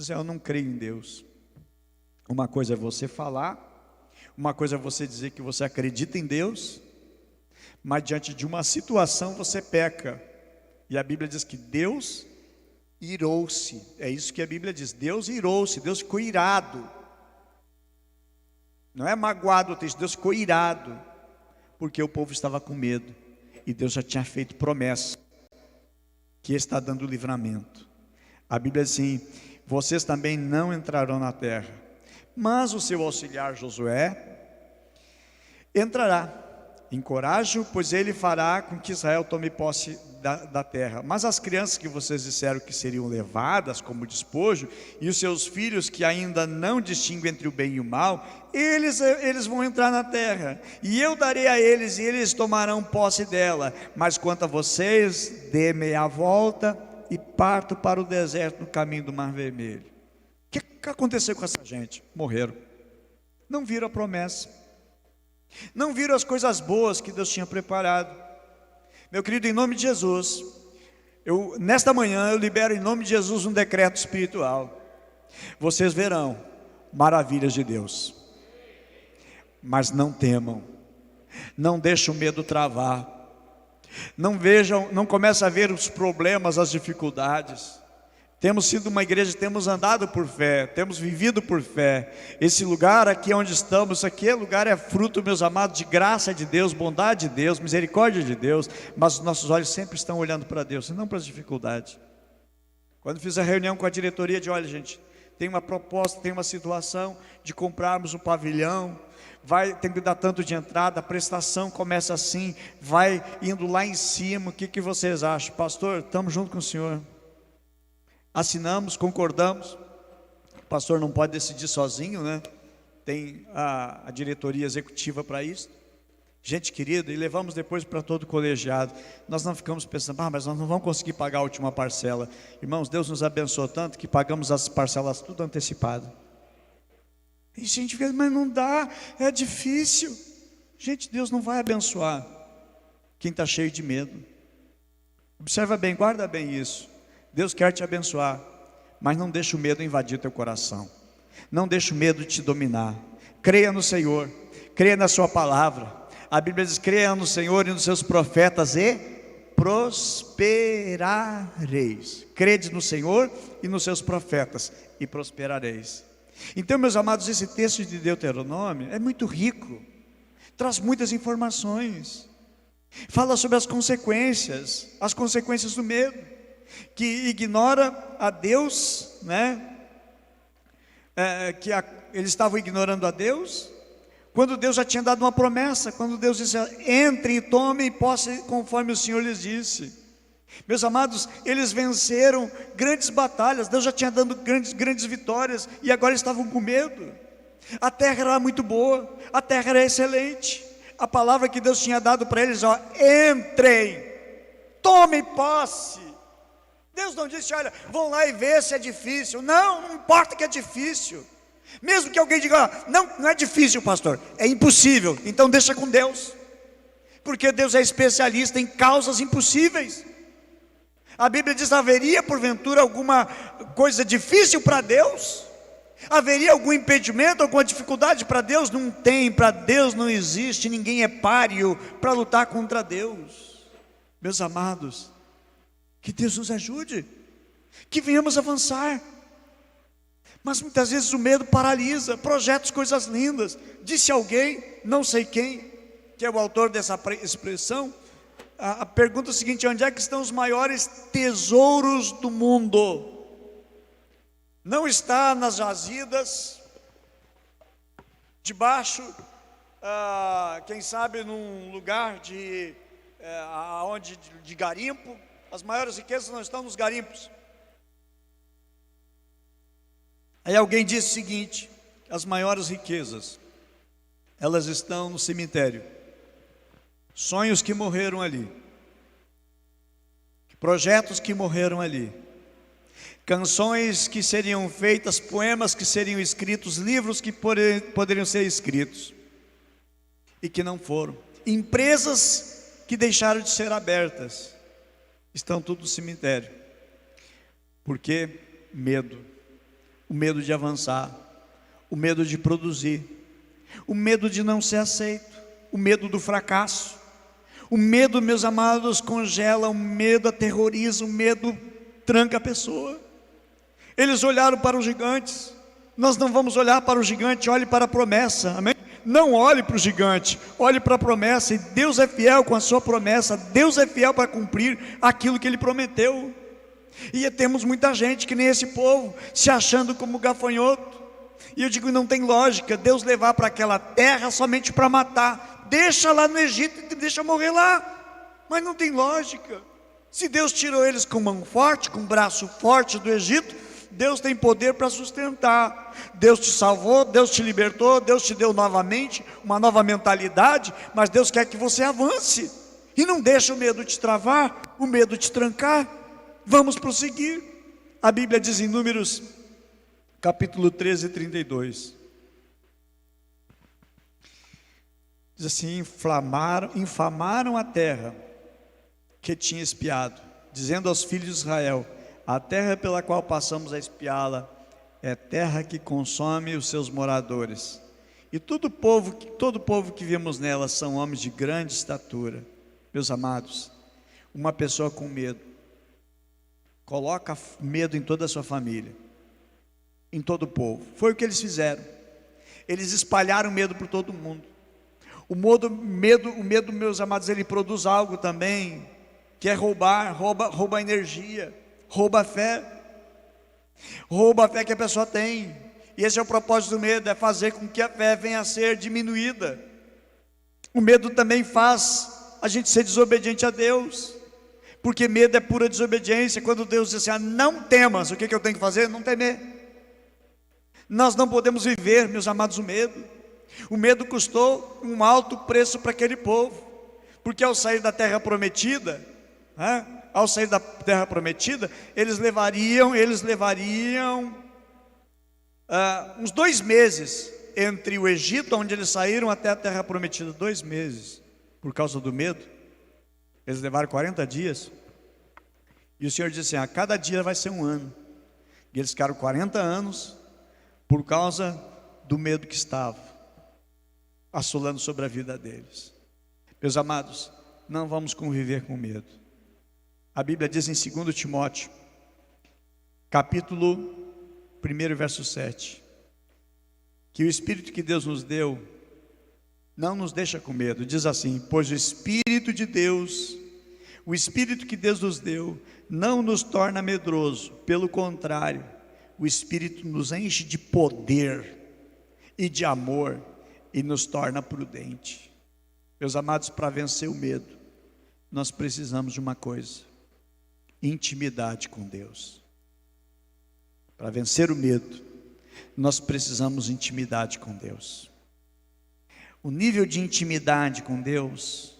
Speaker 1: Eu não creio em Deus. Uma coisa é você falar, uma coisa é você dizer que você acredita em Deus, mas diante de uma situação você peca. E a Bíblia diz que Deus irou-se. É isso que a Bíblia diz: Deus irou-se, Deus ficou irado. Não é magoado o texto, Deus ficou irado, porque o povo estava com medo, e Deus já tinha feito promessa, que está dando livramento. A Bíblia diz assim: vocês também não entrarão na terra, mas o seu auxiliar Josué entrará. Encoraje-o, pois ele fará com que Israel tome posse da terra. Mas as crianças que vocês disseram que seriam levadas como despojo, e os seus filhos que ainda não distinguem entre o bem e o mal, eles vão entrar na terra, e eu darei a eles, e eles tomarão posse dela. Mas quanto a vocês, dê meia volta e partam para o deserto no caminho do Mar Vermelho. O que aconteceu com essa gente? Morreram. Não viram a promessa, não viram as coisas boas que Deus tinha preparado. Meu querido, em nome de Jesus, nesta manhã eu libero em nome de Jesus um decreto espiritual. Vocês verão maravilhas de Deus, mas não temam, não deixem o medo travar, não comecem a ver os problemas, as dificuldades. Temos sido uma igreja, temos andado por fé, temos vivido por fé. Esse lugar aqui onde estamos, isso aqui lugar é fruto, meus amados, de graça de Deus, bondade de Deus, misericórdia de Deus. Mas os nossos olhos sempre estão olhando para Deus, e não para as dificuldades. Quando fiz a reunião com a diretoria, olha gente, tem uma proposta, tem uma situação de comprarmos um pavilhão, tem que dar tanto de entrada, a prestação começa assim, vai indo lá em cima. O que vocês acham? Pastor, estamos junto com o senhor. Assinamos, concordamos. O pastor não pode decidir sozinho, né? Tem a diretoria executiva para isso. Gente querida, e levamos depois para todo o colegiado. Nós não ficamos pensando: mas nós não vamos conseguir pagar a última parcela. Irmãos, Deus nos abençoou tanto que pagamos as parcelas tudo antecipado. E a gente vê: mas não dá, é difícil. Gente, Deus não vai abençoar quem está cheio de medo. Observa bem, guarda bem isso. Deus quer te abençoar, mas não deixa o medo invadir teu coração. Não deixa o medo te dominar. Creia no Senhor, creia na sua palavra. A Bíblia diz: creia no Senhor e nos seus profetas e prosperareis. Crede no Senhor e nos seus profetas e prosperareis. Então, meus amados, esse texto de Deuteronômio é muito rico, traz muitas informações, fala sobre as consequências do medo, que ignora a Deus, né? Eles estavam ignorando a Deus, quando Deus já tinha dado uma promessa, quando Deus disse: entrem e tomem posse conforme o Senhor lhes disse. Meus amados, eles venceram grandes batalhas, Deus já tinha dado grandes vitórias, e agora estavam com medo. A terra era muito boa, a terra era excelente, a palavra que Deus tinha dado para eles: entrem, tomem posse. Deus não disse: olha, vão lá e vê se é difícil. Não importa que é difícil. Mesmo que alguém diga: não é difícil, pastor, é impossível. Então deixa com Deus, porque Deus é especialista em causas impossíveis. A Bíblia diz: haveria porventura alguma coisa difícil para Deus? Haveria algum impedimento, alguma dificuldade para Deus? Não tem, para Deus não existe. Ninguém é páreo para lutar contra Deus. Meus amados, que Deus nos ajude, que venhamos avançar. Mas muitas vezes o medo paralisa projetos, coisas lindas. Disse alguém, não sei quem, que é o autor dessa expressão, a pergunta é a seguinte: onde é que estão os maiores tesouros do mundo? Não está nas jazidas, debaixo, quem sabe num lugar de garimpo. As maiores riquezas não estão nos garimpos. Aí alguém disse o seguinte: as maiores riquezas, elas estão no cemitério. Sonhos que morreram ali, projetos que morreram ali, canções que seriam feitas, poemas que seriam escritos, livros que poderiam ser escritos e que não foram, empresas que deixaram de ser abertas, estão tudo no cemitério. Por quê? Medo. O medo de avançar, o medo de produzir, o medo de não ser aceito, o medo do fracasso. O medo, meus amados, congela, o medo aterroriza, o medo tranca a pessoa. Eles olharam para os gigantes. Nós não vamos olhar para o gigante, olhe para a promessa, amém? Não olhe para o gigante, olhe para a promessa. E Deus é fiel com a sua promessa, Deus é fiel para cumprir aquilo que Ele prometeu. E temos muita gente que nem esse povo, se achando como gafanhoto. E eu digo, não tem lógica Deus levar para aquela terra somente para matar. Deixa lá no Egito e deixa morrer lá. Mas não tem lógica. Se Deus tirou eles com mão forte, com braço forte do Egito, Deus tem poder para sustentar. Deus te salvou, Deus te libertou, Deus te deu novamente uma nova mentalidade, mas Deus quer que você avance. E não deixa o medo te travar, o medo te trancar. Vamos prosseguir. A Bíblia diz em Números, capítulo 13, 32. Diz assim: infamaram a terra que tinha espiado, dizendo aos filhos de Israel: a terra pela qual passamos a espiá-la é terra que consome os seus moradores. E todo povo que vimos nela são homens de grande estatura. Meus amados, uma pessoa com medo coloca medo em toda a sua família, em todo o povo. Foi o que eles fizeram. Eles espalharam medo por todo mundo. O medo, meus amados, ele produz algo também, que é rouba energia, rouba a fé que a pessoa tem. E esse é o propósito do medo, é fazer com que a fé venha a ser diminuída. O medo também faz a gente ser desobediente a Deus, porque medo é pura desobediência. Quando Deus diz assim: não temas, o que eu tenho que fazer? Não temer. Nós não podemos viver, meus amados, o medo. O medo custou um alto preço para aquele povo, porque ao sair da terra prometida, eles levariam uns 2 meses entre o Egito, onde eles saíram, até a terra prometida, 2 meses, por causa do medo. Eles levaram 40 dias, e o Senhor disse assim: a cada dia vai ser 1 ano. E eles ficaram 40 anos, por causa do medo que estava assolando sobre a vida deles. Meus amados, não vamos conviver com medo. A Bíblia diz em 2 Timóteo, capítulo 1, verso 7, que o Espírito que Deus nos deu não nos deixa com medo. Diz assim: pois o Espírito de Deus, o Espírito que Deus nos deu, não nos torna medroso. Pelo contrário, o Espírito nos enche de poder e de amor e nos torna prudente. Meus amados, para vencer o medo, nós precisamos de uma coisa: intimidade com Deus. Para vencer o medo, nós precisamos de intimidade com Deus. O nível de intimidade com Deus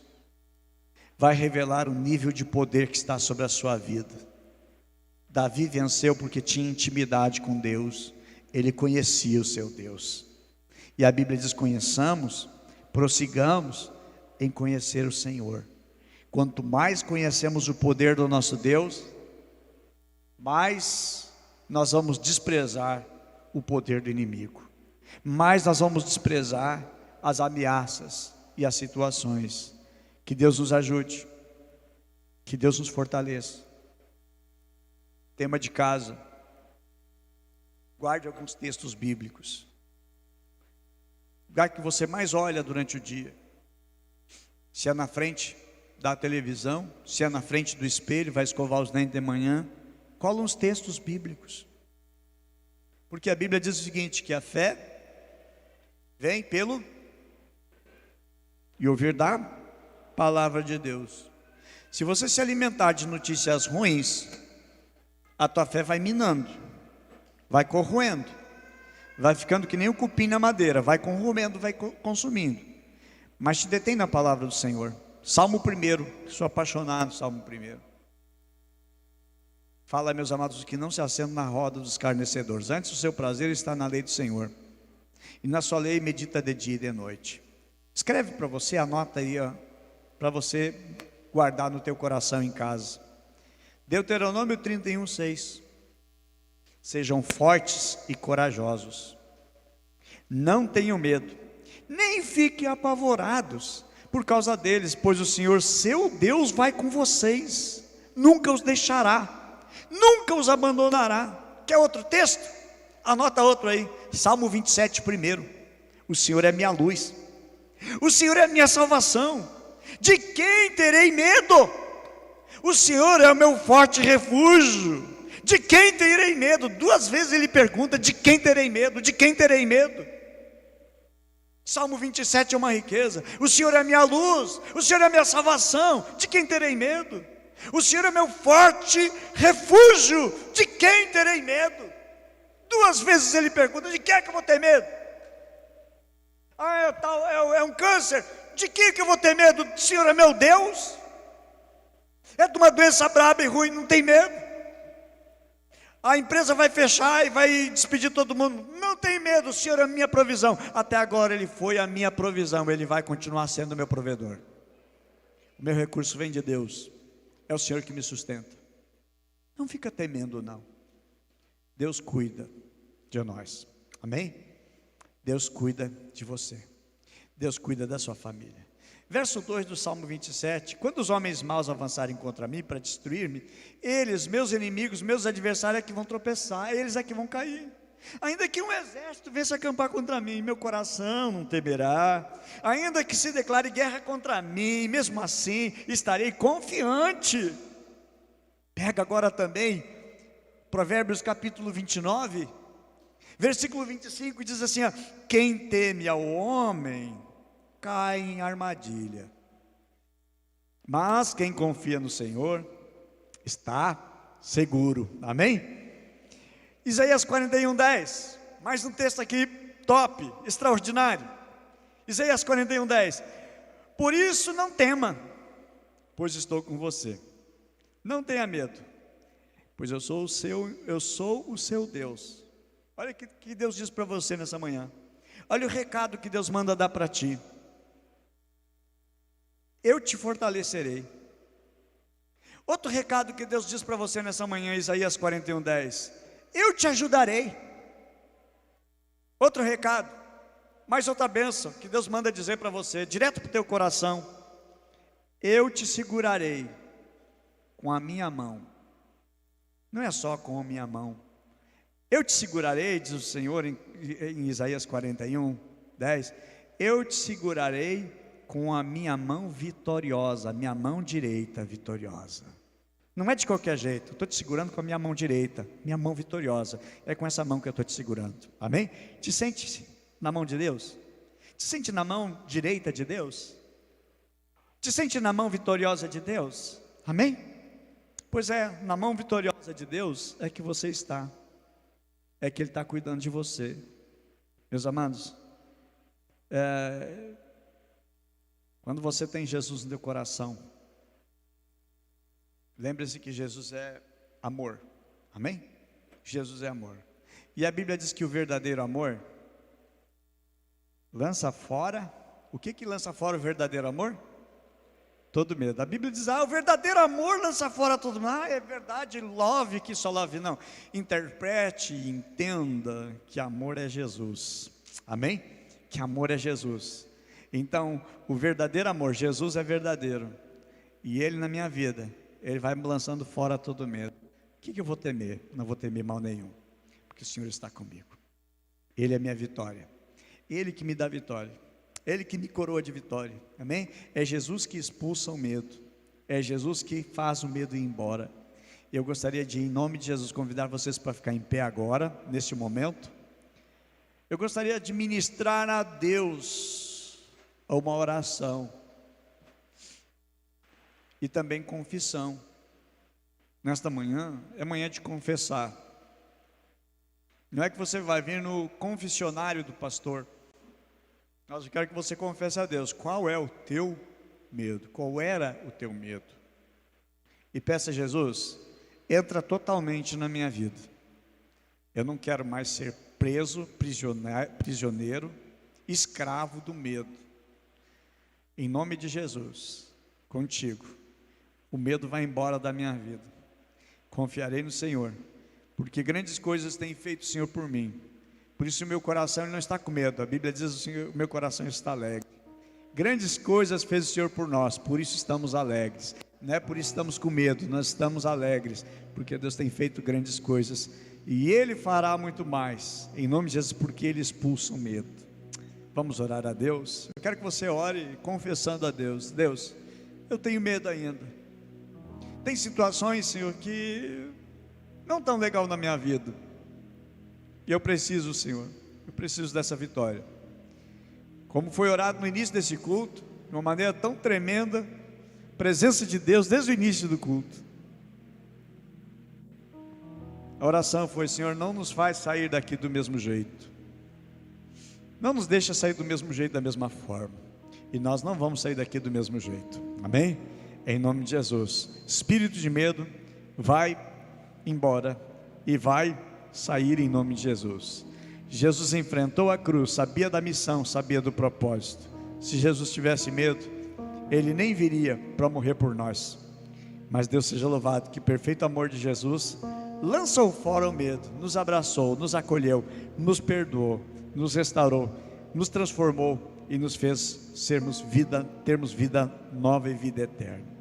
Speaker 1: vai revelar o nível de poder que está sobre a sua vida. Davi venceu porque tinha intimidade com Deus. Ele conhecia o seu Deus. E a Bíblia diz: conheçamos, prossigamos em conhecer o Senhor. Quanto mais conhecemos o poder do nosso Deus, mais nós vamos desprezar o poder do inimigo, mais nós vamos desprezar as ameaças e as situações. Que Deus nos ajude, que Deus nos fortaleça. Tema de casa: guarde alguns textos bíblicos, lugar que você mais olha durante o dia. Se é na frente da televisão, se é na frente do espelho, vai escovar os dentes de manhã, cola uns textos bíblicos, porque a Bíblia diz o seguinte: que a fé vem pelo e ouvir da palavra de Deus. Se você se alimentar de notícias ruins, a tua fé vai minando, vai corroendo, vai ficando que nem o cupim na madeira, vai corroendo, vai consumindo. Mas te detém na palavra do Senhor. Salmo 1, sou apaixonado, Salmo 1. Fala, meus amados, que não se assentam na roda dos escarnecedores. Antes o seu prazer está na lei do Senhor, e na sua lei medita de dia e de noite. Escreve para você, anota aí, para você guardar no teu coração em casa. Deuteronômio 31, 6. Sejam fortes e corajosos, não tenham medo, nem fiquem apavorados por causa deles, pois o Senhor seu Deus vai com vocês, nunca os deixará, nunca os abandonará. Quer outro texto? Anota outro aí, Salmo 27, 1. O Senhor é minha luz, o Senhor é minha salvação, de quem terei medo? O Senhor é o meu forte refúgio, de quem terei medo? 2 vezes ele pergunta: de quem terei medo? De quem terei medo? Salmo 27 é uma riqueza. O Senhor é a minha luz, o Senhor é a minha salvação, de quem terei medo? O Senhor é meu forte refúgio, de quem terei medo? 2 vezes ele pergunta: de quem é que eu vou ter medo? É um câncer, de quem é que eu vou ter medo? O Senhor é meu Deus. É de uma doença braba e ruim, não tem medo. A empresa vai fechar e vai despedir todo mundo, não tem medo, o Senhor é a minha provisão. Até agora ele foi a minha provisão, ele vai continuar sendo o meu provedor. O meu recurso vem de Deus, é o Senhor que me sustenta. Não fica temendo não, Deus cuida de nós, amém? Deus cuida de você, Deus cuida da sua família. Verso 2 do Salmo 27, quando os homens maus avançarem contra mim para destruir-me, eles, meus inimigos, meus adversários é que vão tropeçar, eles é que vão cair. Ainda que um exército venha se acampar contra mim, meu coração não temerá. Ainda que se declare guerra contra mim, mesmo assim estarei confiante. Pega agora também Provérbios capítulo 29, versículo 25, diz assim: quem teme ao homem cai em armadilha, mas quem confia no Senhor está seguro, amém? Isaías 41, 10, mais um texto aqui top, extraordinário. Isaías 41, 10, por isso não tema, pois estou com você, não tenha medo, pois eu sou o seu Deus. Olha o que Deus diz para você nessa manhã: Olha o recado que Deus manda dar para ti: eu te fortalecerei. Outro recado que Deus diz para você nessa manhã, Isaías 41:10: eu te ajudarei. Outro recado, mais outra bênção que Deus manda dizer para você, direto para o teu coração: eu te segurarei com a minha mão. Não é só com a minha mão. Eu te segurarei, diz o Senhor em Isaías 41:10, eu te segurarei com a minha mão vitoriosa, a minha mão direita vitoriosa. Não é de qualquer jeito, eu estou te segurando com a minha mão direita, minha mão vitoriosa. É com essa mão que eu estou te segurando, amém? Te sente na mão de Deus? Te sente na mão direita de Deus? Te sente na mão vitoriosa de Deus? Amém? Pois é, na mão vitoriosa de Deus é que você está, é que Ele está cuidando de você. Meus amados, quando você tem Jesus no teu coração, lembre-se que Jesus é amor, amém? Jesus é amor, e a Bíblia diz que o verdadeiro amor lança fora, o que lança fora o verdadeiro amor? Todo medo. A Bíblia diz, o verdadeiro amor lança fora todo medo. É verdade, love, que só love, não. Interprete, entenda que amor é Jesus, amém? Que amor é Jesus. Então, o verdadeiro amor, Jesus é verdadeiro, e Ele na minha vida, Ele vai me lançando fora todo medo. O que eu vou temer? Não vou temer mal nenhum, porque o Senhor está comigo. Ele é minha vitória, Ele que me dá vitória, Ele que me coroa de vitória, amém? É Jesus que expulsa o medo, é Jesus que faz o medo ir embora. Eu gostaria de, em nome de Jesus, convidar vocês para ficar em pé agora, neste momento. Eu gostaria de ministrar a Deus uma oração, e também confissão. Nesta manhã, é manhã de confessar. Não é que você vai vir no confessionário do pastor, mas eu quero que você confesse a Deus qual é o teu medo, qual era o teu medo, e peça a Jesus: entra totalmente na minha vida. Eu não quero mais ser preso, prisioneiro, escravo do medo. Em nome de Jesus, contigo, o medo vai embora da minha vida. Confiarei no Senhor, porque grandes coisas tem feito o Senhor por mim. Por isso o meu coração não está com medo. A Bíblia diz: o Senhor, o meu coração está alegre. Grandes coisas fez o Senhor por nós, por isso estamos alegres. Não é por isso estamos com medo, nós estamos alegres, porque Deus tem feito grandes coisas, e Ele fará muito mais, em nome de Jesus, porque Ele expulsa o medo. Vamos orar a Deus? Eu quero que você ore confessando a Deus: Deus, eu tenho medo ainda. Tem situações, Senhor, que não estão legal na minha vida, e eu preciso, Senhor, eu preciso dessa vitória. Como foi orado no início desse culto, de uma maneira tão tremenda, presença de Deus desde o início do culto. A oração foi: Senhor, não nos faz sair daqui do mesmo jeito, não nos deixa sair do mesmo jeito, da mesma forma, e nós não vamos sair daqui do mesmo jeito, amém? Em nome de Jesus, espírito de medo, vai embora, e vai sair em nome de Jesus. Jesus enfrentou a cruz, sabia da missão, sabia do propósito. Se Jesus tivesse medo, Ele nem viria para morrer por nós. Mas Deus seja louvado, que perfeito amor de Jesus lançou fora o medo, nos abraçou, nos acolheu, nos perdoou, nos restaurou, nos transformou e nos fez termos vida nova e vida eterna.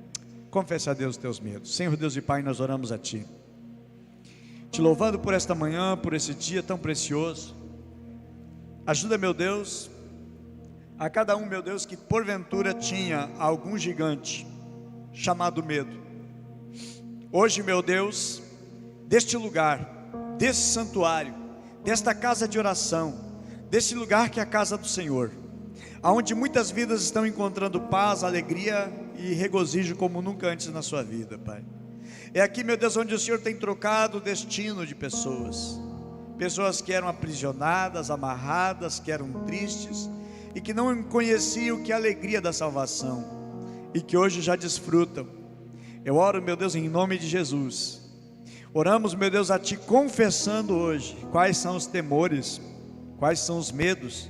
Speaker 1: Confesse a Deus os teus medos. Senhor Deus e Pai, nós oramos a Ti, te louvando por esta manhã, por esse dia tão precioso. Ajuda, meu Deus, a cada um, meu Deus, que porventura tinha algum gigante chamado medo. Hoje, meu Deus, deste lugar, desse santuário, desta casa de oração, desse lugar que é a casa do Senhor, aonde muitas vidas estão encontrando paz, alegria e regozijo como nunca antes na sua vida, Pai. É aqui, meu Deus, onde o Senhor tem trocado o destino de pessoas que eram aprisionadas, amarradas, que eram tristes e que não conheciam o que é a alegria da salvação, e que hoje já desfrutam. Eu oro, meu Deus, em nome de Jesus. Oramos, meu Deus, a Ti, confessando hoje quais são os temores, quais são os medos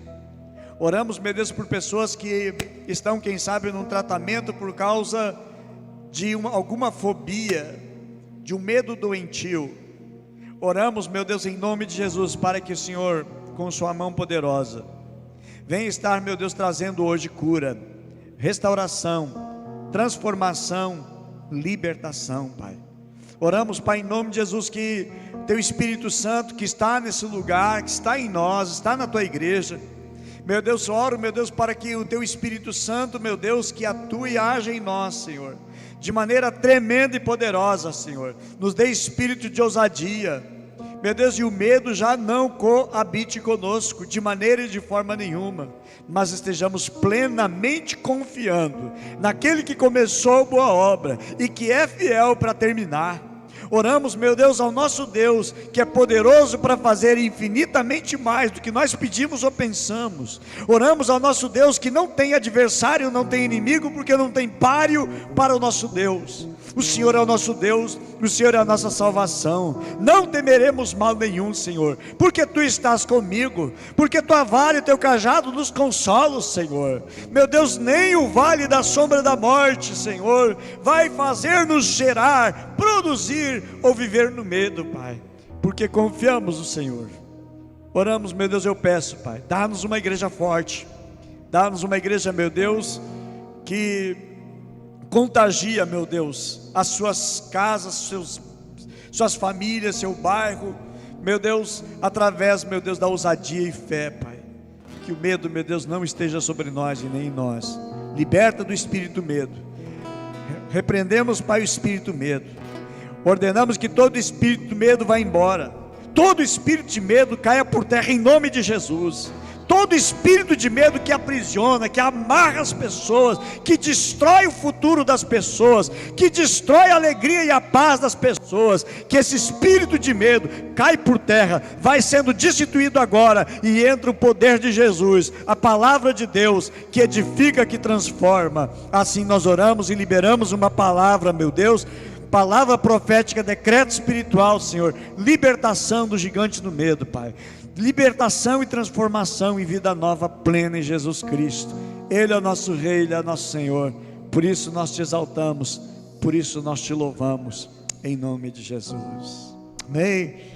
Speaker 1: Oramos, meu Deus, por pessoas que estão, quem sabe, num tratamento por causa de alguma fobia, de um medo doentio. Oramos, meu Deus, em nome de Jesus, para que o Senhor, com sua mão poderosa, venha estar, meu Deus, trazendo hoje cura, restauração, transformação, libertação, Pai. Oramos, Pai, em nome de Jesus, que Teu Espírito Santo, que está nesse lugar, que está em nós, está na Tua igreja, meu Deus, oro, meu Deus, para que o Teu Espírito Santo, meu Deus, que atue e haja em nós, Senhor, de maneira tremenda e poderosa, Senhor, nos dê espírito de ousadia, meu Deus, e o medo já não coabite conosco, de maneira e de forma nenhuma, mas estejamos plenamente confiando naquele que começou boa obra, e que é fiel para terminar. Oramos, meu Deus, ao nosso Deus, que é poderoso para fazer infinitamente mais do que nós pedimos ou pensamos. Oramos ao nosso Deus, que não tem adversário, não tem inimigo, porque não tem páreo para o nosso Deus. O Senhor é o nosso Deus, o Senhor é a nossa salvação. Não temeremos mal nenhum, Senhor, porque Tu estás comigo, porque Tua vara e Teu cajado nos consolam, Senhor. Meu Deus, nem o vale da sombra da morte, Senhor, vai fazer-nos gerar, produzir ou viver no medo, Pai, porque confiamos no Senhor. Oramos, meu Deus, eu peço, Pai, dá-nos uma igreja forte, dá-nos uma igreja, meu Deus, que contagia, meu Deus, as suas casas, suas famílias, seu bairro, meu Deus, através, meu Deus, da ousadia e fé, Pai. Que o medo, meu Deus, não esteja sobre nós e nem em nós. Liberta do espírito medo. Repreendemos, Pai, o espírito medo. Ordenamos que todo espírito medo vá embora. Todo espírito de medo caia por terra em nome de Jesus. Todo espírito de medo que aprisiona, que amarra as pessoas, que destrói o futuro das pessoas, que destrói a alegria e a paz das pessoas, que esse espírito de medo cai por terra, vai sendo destituído agora, e entra o poder de Jesus, a palavra de Deus, que edifica, que transforma. Assim nós oramos e liberamos uma palavra, meu Deus, palavra profética, decreto espiritual, Senhor, libertação do gigante do medo, Pai. Libertação e transformação em vida nova plena em Jesus Cristo. Ele é o nosso Rei, Ele é o nosso Senhor. Por isso nós te exaltamos, por isso nós te louvamos, em nome de Jesus. Amém.